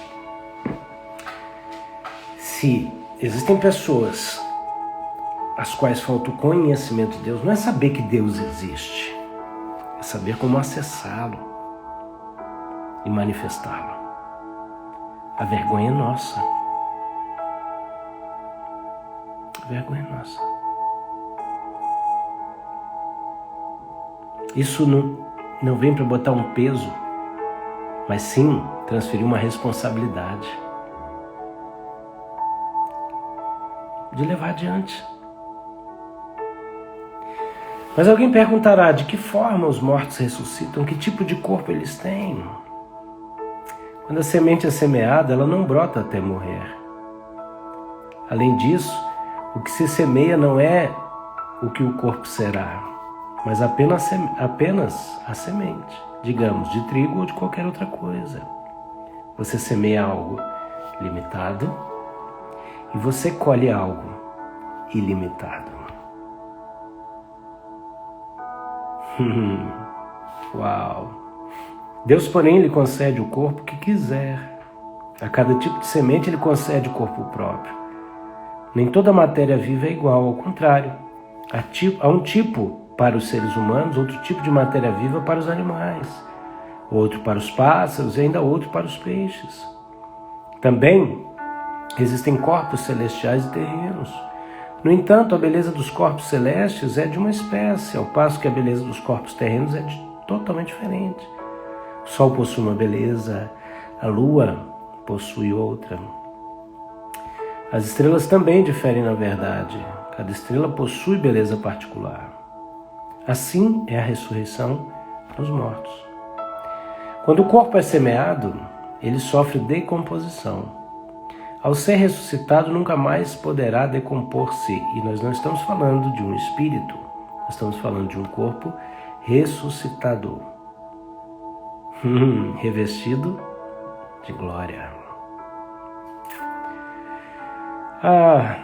Se existem pessoas às quais falta o conhecimento de Deus, não é saber que Deus existe, é saber como acessá-lo e manifestá-lo. A vergonha é nossa. A vergonha é nossa. Isso não vem para botar um peso, mas sim transferir uma responsabilidade de levar adiante. Mas alguém perguntará: de que forma os mortos ressuscitam? Que tipo de corpo eles têm? Quando a semente é semeada, ela não brota até morrer. Além disso, o que se semeia não é o que o corpo será, mas apenas a semente, digamos, de trigo ou de qualquer outra coisa. Você semeia algo limitado e você colhe algo ilimitado. Uau! Deus, porém, lhe concede o corpo que quiser. A cada tipo de semente ele concede o corpo próprio. Nem toda matéria viva é igual, ao contrário. Há um tipo para os seres humanos, outro tipo de matéria viva para os animais, outro para os pássaros e ainda outro para os peixes. Também existem corpos celestiais e terrenos. No entanto, a beleza dos corpos celestes é de uma espécie, ao passo que a beleza dos corpos terrenos é totalmente diferente. O Sol possui uma beleza, a Lua possui outra. As estrelas também diferem na verdade. Cada estrela possui beleza particular. Assim é a ressurreição dos mortos. Quando o corpo é semeado, ele sofre decomposição. Ao ser ressuscitado, nunca mais poderá decompor-se. E nós não estamos falando de um espírito, nós estamos falando de um corpo ressuscitado, revestido de glória.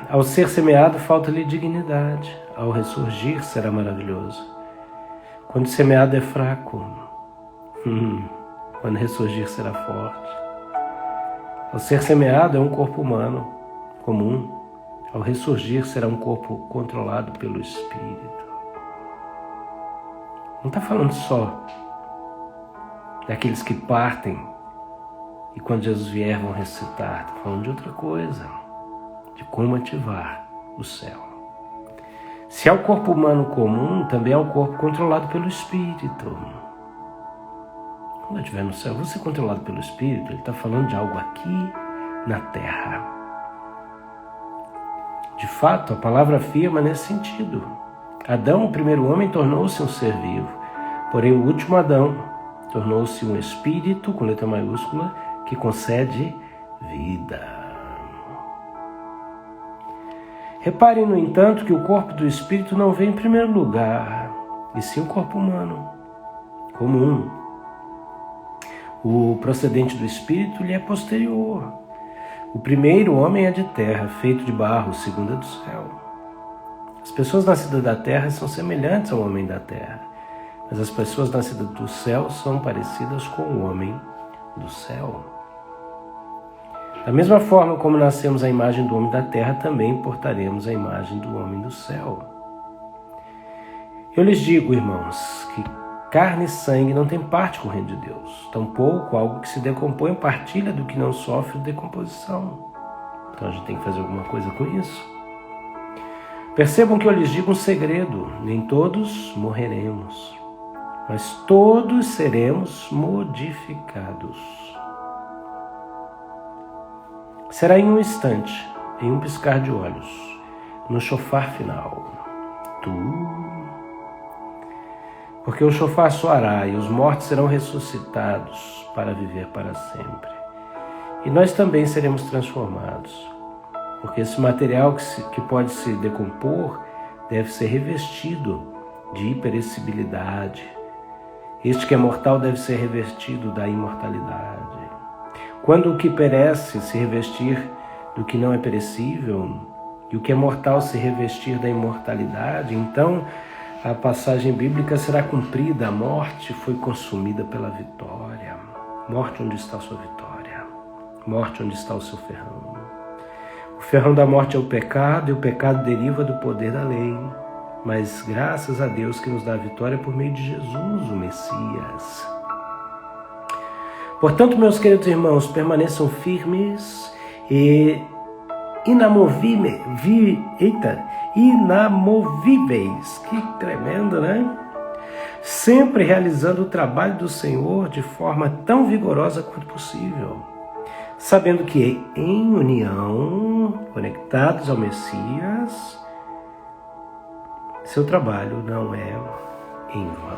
Ao ser semeado, falta-lhe dignidade. Ao ressurgir, será maravilhoso. Quando semeado é fraco, quando ressurgir, será forte. Ao ser semeado, é um corpo humano, comum. Ao ressurgir, será um corpo controlado pelo Espírito. Não está falando só daqueles que partem e quando Jesus vier vão ressuscitar. Está falando de outra coisa, de como ativar o céu. Se é o corpo humano comum, também é o corpo controlado pelo Espírito. Quando eu estiver no céu, eu vou ser controlado pelo Espírito. Ele está falando de algo aqui na terra. De fato, a palavra afirma nesse sentido. Adão, o primeiro homem, tornou-se um ser vivo. Porém, o último Adão tornou-se um espírito, com letra maiúscula, que concede vida. Reparem, no entanto, que o corpo do espírito não vem em primeiro lugar, e sim o corpo humano, comum. O procedente do espírito lhe é posterior. O primeiro homem é de terra, feito de barro, o segundo é do céu. As pessoas nascidas da terra são semelhantes ao homem da terra, mas as pessoas nascidas do céu são parecidas com o homem do céu. Da mesma forma como nascemos à imagem do homem da terra, também portaremos a imagem do homem do céu. Eu lhes digo, irmãos, que carne e sangue não tem parte com o reino de Deus. Tampouco algo que se decompõe partilha do que não sofre decomposição. Então a gente tem que fazer alguma coisa com isso. Percebam que eu lhes digo um segredo. Nem todos morreremos, mas todos seremos modificados. Será em um instante, em um piscar de olhos, no chofar final. Porque o chofar soará e os mortos serão ressuscitados para viver para sempre. E nós também seremos transformados, porque esse material que pode se decompor deve ser revestido de imperecibilidade. Este que é mortal deve ser revestido da imortalidade. Quando o que perece se revestir do que não é perecível, e o que é mortal se revestir da imortalidade, então a passagem bíblica será cumprida. A morte foi consumida pela vitória. Morte, onde está a sua vitória? Morte, onde está o seu ferrão? O ferrão da morte é o pecado, e o pecado deriva do poder da lei. Mas graças a Deus que nos dá a vitória por meio de Jesus, o Messias. Portanto, meus queridos irmãos, permaneçam firmes e inamovíveis. Que tremendo, né? Sempre realizando o trabalho do Senhor de forma tão vigorosa quanto possível, sabendo que em união, conectados ao Messias, seu trabalho não é em vão.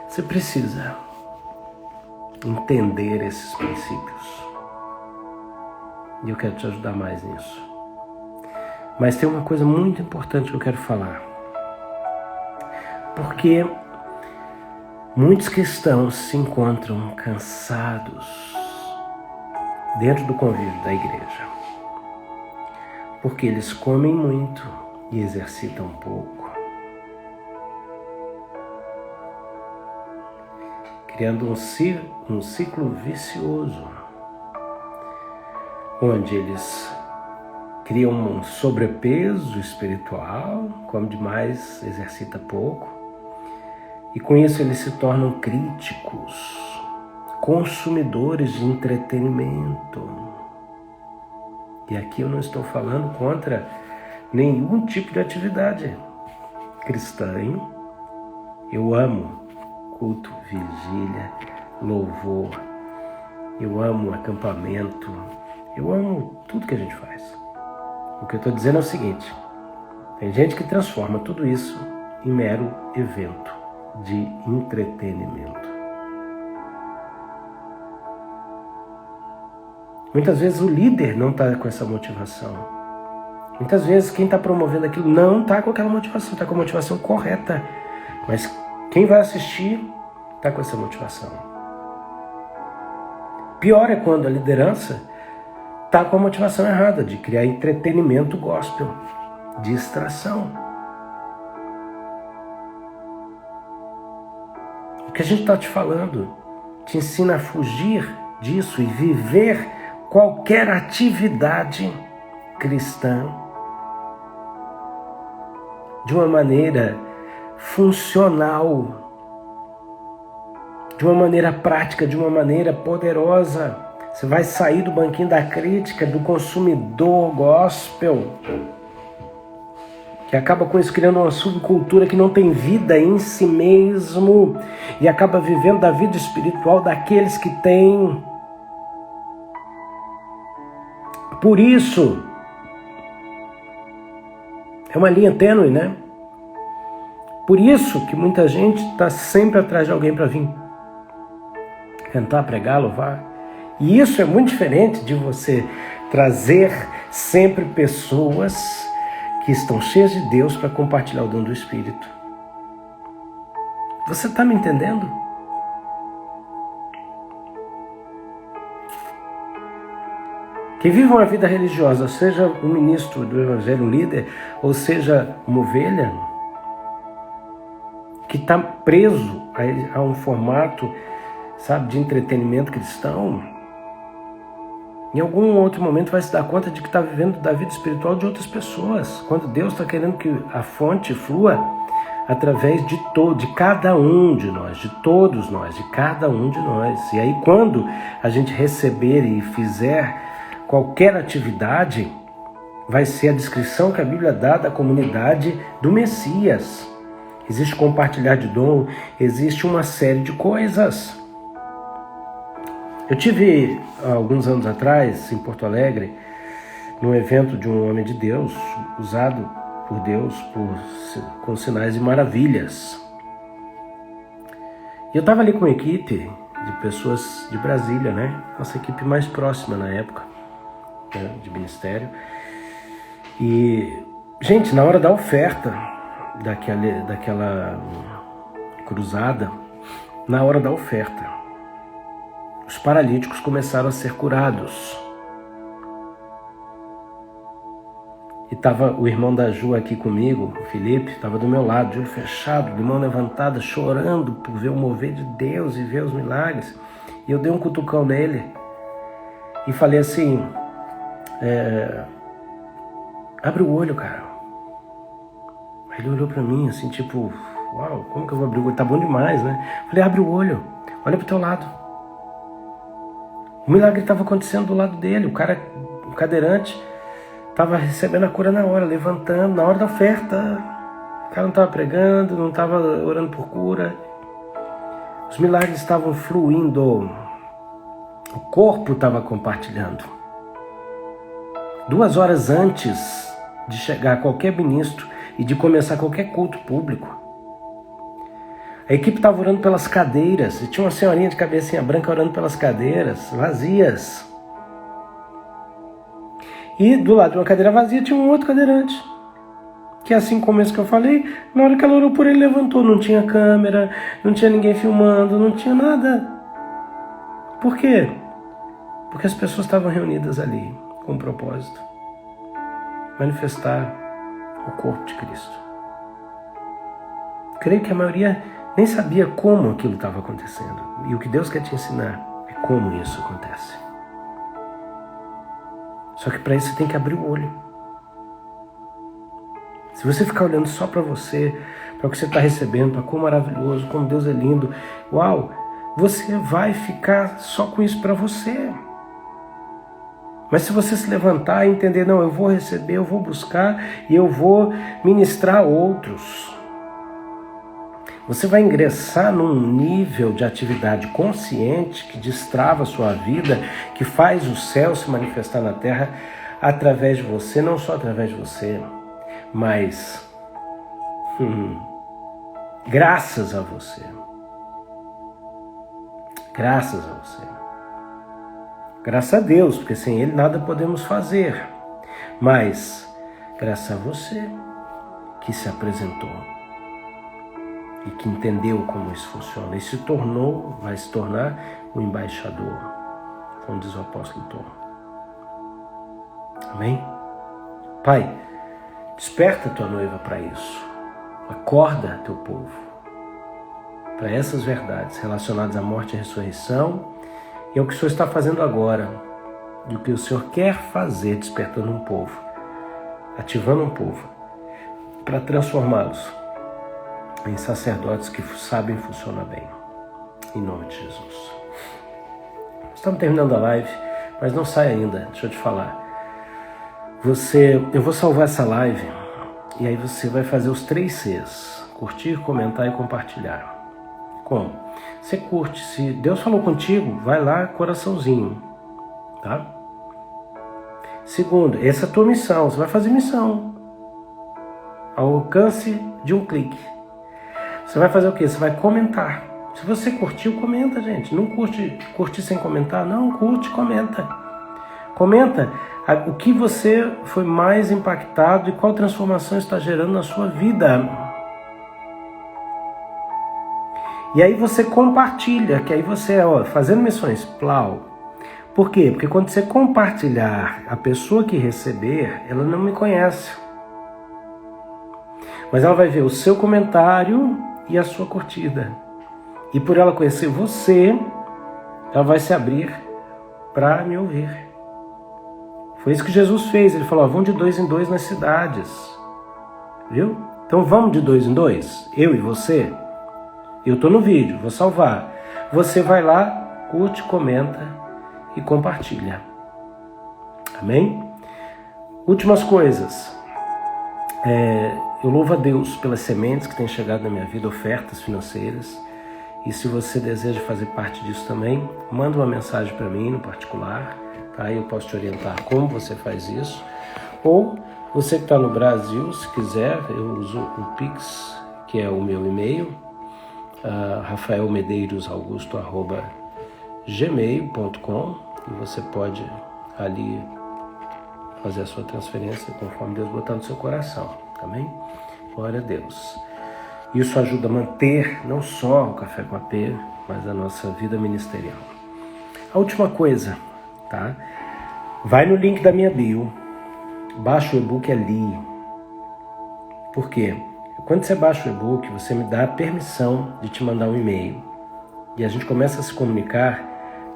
Você precisa entender esses princípios. E eu quero te ajudar mais nisso. Mas tem uma coisa muito importante que eu quero falar. Porque muitos cristãos se encontram cansados dentro do convívio da igreja. Porque eles comem muito e exercitam pouco. Criando um ciclo vicioso, onde eles criam um sobrepeso espiritual, come demais, exercita pouco, e com isso eles se tornam críticos, consumidores de entretenimento. E aqui eu não estou falando contra nenhum tipo de atividade cristã, hein? Eu amo culto, vigília, louvor, eu amo acampamento, eu amo tudo que a gente faz. O que eu estou dizendo é o seguinte: tem gente que transforma tudo isso em mero evento de entretenimento. Muitas vezes o líder não está com essa motivação. Muitas vezes quem está promovendo aquilo não está com aquela motivação, está com a motivação correta. Mas quem vai assistir está com essa motivação. Pior é quando a liderança está com a motivação errada, de criar entretenimento gospel, distração. O que a gente está te falando te ensina a fugir disso e viver qualquer atividade cristã de uma maneira funcional, de uma maneira prática, de uma maneira poderosa. Você vai sair do banquinho da crítica, do consumidor gospel, que acaba com isso criando uma subcultura que não tem vida em si mesmo e acaba vivendo da vida espiritual daqueles que têm. Por isso, é uma linha tênue, né? Por isso que muita gente está sempre atrás de alguém para vir cantar, pregar, louvar. E isso é muito diferente de você trazer sempre pessoas que estão cheias de Deus para compartilhar o dom do Espírito. Você está me entendendo? Quem vive uma vida religiosa, seja um ministro do Evangelho, um líder, ou seja uma ovelha, que está preso a um formato, sabe, de entretenimento cristão, em algum outro momento vai se dar conta de que está vivendo da vida espiritual de outras pessoas, quando Deus está querendo que a fonte flua através de cada um de nós, de todos nós, de cada um de nós. E aí quando a gente receber e fizer qualquer atividade, vai ser a descrição que a Bíblia dá da comunidade do Messias. Existe compartilhar de dom, existe uma série de coisas. Eu tive, alguns anos atrás, em Porto Alegre, num evento de um homem de Deus, usado por Deus com sinais e maravilhas. E eu estava ali com uma equipe de pessoas de Brasília, né? Nossa equipe mais próxima na época, né, de ministério. E, gente, na hora da oferta daquela cruzada, na hora da oferta, os paralíticos começaram a ser curados. E estava o irmão da Ju aqui comigo, o Felipe, estava do meu lado, de olho fechado, de mão levantada, chorando por ver o mover de Deus e ver os milagres. E eu dei um cutucão nele e falei assim, abre o olho, cara. Ele olhou pra mim assim, tipo, uau, como que eu vou abrir o olho? Tá bom demais, né? Falei, abre o olho, olha pro teu lado. O milagre estava acontecendo do lado dele, o cadeirante estava recebendo a cura na hora, levantando, na hora da oferta. O cara não estava pregando, não estava orando por cura. Os milagres estavam fluindo, o corpo estava compartilhando. 2 horas antes de chegar qualquer ministro e de começar qualquer culto público, a equipe estava orando pelas cadeiras, e tinha uma senhorinha de cabecinha branca orando pelas cadeiras, vazias. E do lado de uma cadeira vazia tinha um outro cadeirante, que assim como esse que eu falei, na hora que ela orou por ele, levantou, não tinha câmera, não tinha ninguém filmando, não tinha nada. Por quê? Porque as pessoas estavam reunidas ali com um propósito: manifestar o corpo de Cristo. Creio que a maioria nem sabia como aquilo estava acontecendo. E o que Deus quer te ensinar é como isso acontece. Só que para isso você tem que abrir o olho. Se você ficar olhando só para você, para o que você está recebendo, para como maravilhoso, como Deus é lindo, uau, você vai ficar só com isso para você. Mas se você se levantar e entender, não, eu vou receber, eu vou buscar e eu vou ministrar a outros, você vai ingressar num nível de atividade consciente que destrava a sua vida, que faz o céu se manifestar na terra através de você, não só através de você, mas graças a você. Graças a você. Graças a Deus, porque sem Ele nada podemos fazer. Mas, graças a você que se apresentou e que entendeu como isso funciona e vai se tornar um embaixador, como diz o apóstolo Tom. Amém? Pai, desperta tua noiva para isso. Acorda teu povo para essas verdades relacionadas à morte e à ressurreição e ao que o Senhor está fazendo agora, e o que o Senhor quer fazer, despertando um povo, ativando um povo, para transformá-los em sacerdotes que sabem funcionar bem. Em nome de Jesus. Estamos terminando a live, mas não sai ainda, deixa eu te falar. Eu vou salvar essa live e aí você vai fazer os 3 Cs: curtir, comentar e compartilhar. Como? Você curte, se Deus falou contigo, vai lá, coraçãozinho, tá? Segundo, essa é a tua missão, você vai fazer missão ao alcance de um clique. Você vai fazer o quê? Você vai comentar. Se você curtiu, comenta, gente. Não curte sem comentar, não, curte, comenta. Comenta o que você foi mais impactado e qual transformação está gerando na sua vida. E aí você compartilha, que aí você, fazendo missões, plau. Por quê? Porque quando você compartilhar, a pessoa que receber, ela não me conhece. Mas ela vai ver o seu comentário e a sua curtida. E por ela conhecer você, ela vai se abrir para me ouvir. Foi isso que Jesus fez. Ele falou, vão de 2 em 2 nas cidades. Viu? Então vamos de 2 em 2? Eu e você? Eu estou no vídeo, vou salvar. Você vai lá, curte, comenta e compartilha. Amém? Últimas coisas. Eu louvo a Deus pelas sementes que têm chegado na minha vida, ofertas financeiras. E se você deseja fazer parte disso também, manda uma mensagem para mim no particular, tá? Eu posso te orientar como você faz isso. Ou você que está no Brasil, se quiser, eu uso o Pix, que é o meu e-mail, rafaelmedeiros.augusto@gmail.com, e você pode ali fazer a sua transferência conforme Deus botar no seu coração. Amém? Glória a Deus. Isso ajuda a manter não só o Café com AP, mas a nossa vida ministerial. A última coisa, tá? Vai no link da minha bio, baixa o e-book ali. Por quê? Quando você baixa o e-book, você me dá a permissão de te mandar um e-mail. E a gente começa a se comunicar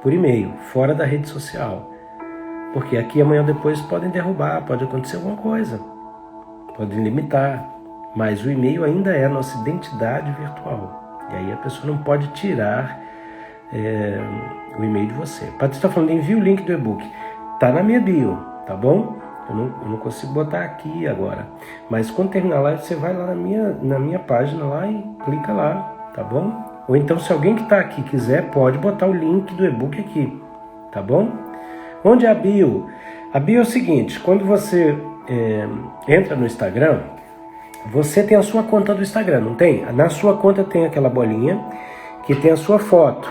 por e-mail, fora da rede social. Porque aqui amanhã ou depois podem derrubar, pode acontecer alguma coisa. Podem limitar. Mas o e-mail ainda é a nossa identidade virtual. E aí a pessoa não pode tirar o e-mail de você. Patrícia está falando, envia o link do e-book. Tá na minha bio, tá bom? Eu não consigo botar aqui agora. Mas quando terminar a live, você vai lá na minha página lá e clica lá, tá bom? Ou então, se alguém que está aqui quiser, pode botar o link do e-book aqui, tá bom? Onde é a bio? A bio é o seguinte, quando você entra no Instagram, você tem a sua conta do Instagram, não tem? Na sua conta tem aquela bolinha que tem a sua foto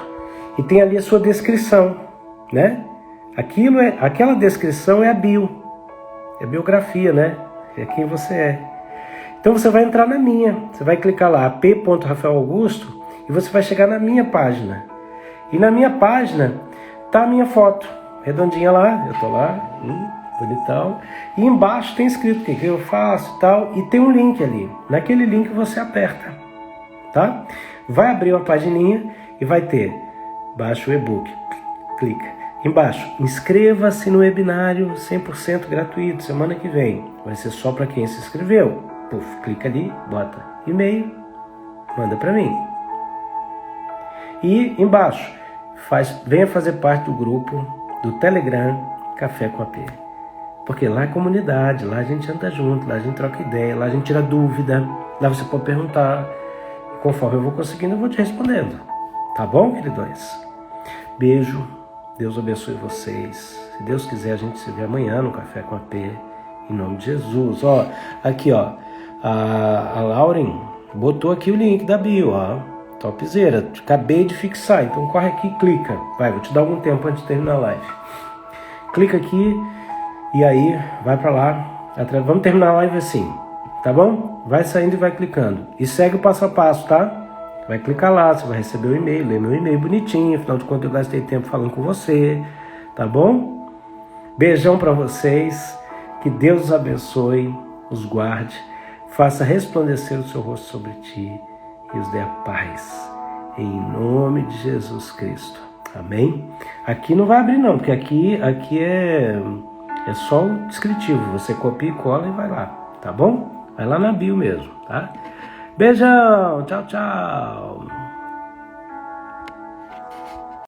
e tem ali a sua descrição, né? Aquela descrição é a bio. É biografia, né? É quem você é. Então você vai entrar na minha. Você vai clicar lá, p.rafaelaugusto, e você vai chegar na minha página. E na minha página tá a minha foto. Redondinha lá, eu tô lá, bonitão. E embaixo tem escrito o que eu faço e tal. E tem um link ali. Naquele link você aperta, tá? Vai abrir uma pagininha e vai ter, baixa o e-book, clica. Embaixo, inscreva-se no webinário 100% gratuito, semana que vem. Vai ser só para quem se inscreveu. Puf, clica ali, bota e-mail, manda para mim. E embaixo, venha fazer parte do grupo do Telegram Café com AP. Porque lá é comunidade, lá a gente anda junto, lá a gente troca ideia, lá a gente tira dúvida, lá você pode perguntar. E conforme eu vou conseguindo, eu vou te respondendo. Tá bom, queridões? Beijo. Deus abençoe vocês. Se Deus quiser, a gente se vê amanhã no Café com AP, em nome de Jesus. Aqui, a Lauren botou aqui o link da bio, topzera. Acabei de fixar, então corre aqui e clica. Vai, vou te dar algum tempo antes de terminar a live. Clica aqui e aí vai para lá. Vamos terminar a live assim, tá bom? Vai saindo e vai clicando. E segue o passo a passo, tá? Vai clicar lá, você vai receber o e-mail, lê meu e-mail bonitinho, afinal de contas eu gastei tempo falando com você, tá bom? Beijão para vocês, que Deus os abençoe, os guarde, faça resplandecer o seu rosto sobre ti e os dê a paz, em nome de Jesus Cristo, amém? Aqui não vai abrir não, porque aqui é só o descritivo, você copia e cola e vai lá, tá bom? Vai lá na bio mesmo, tá? Beijão, tchau, tchau.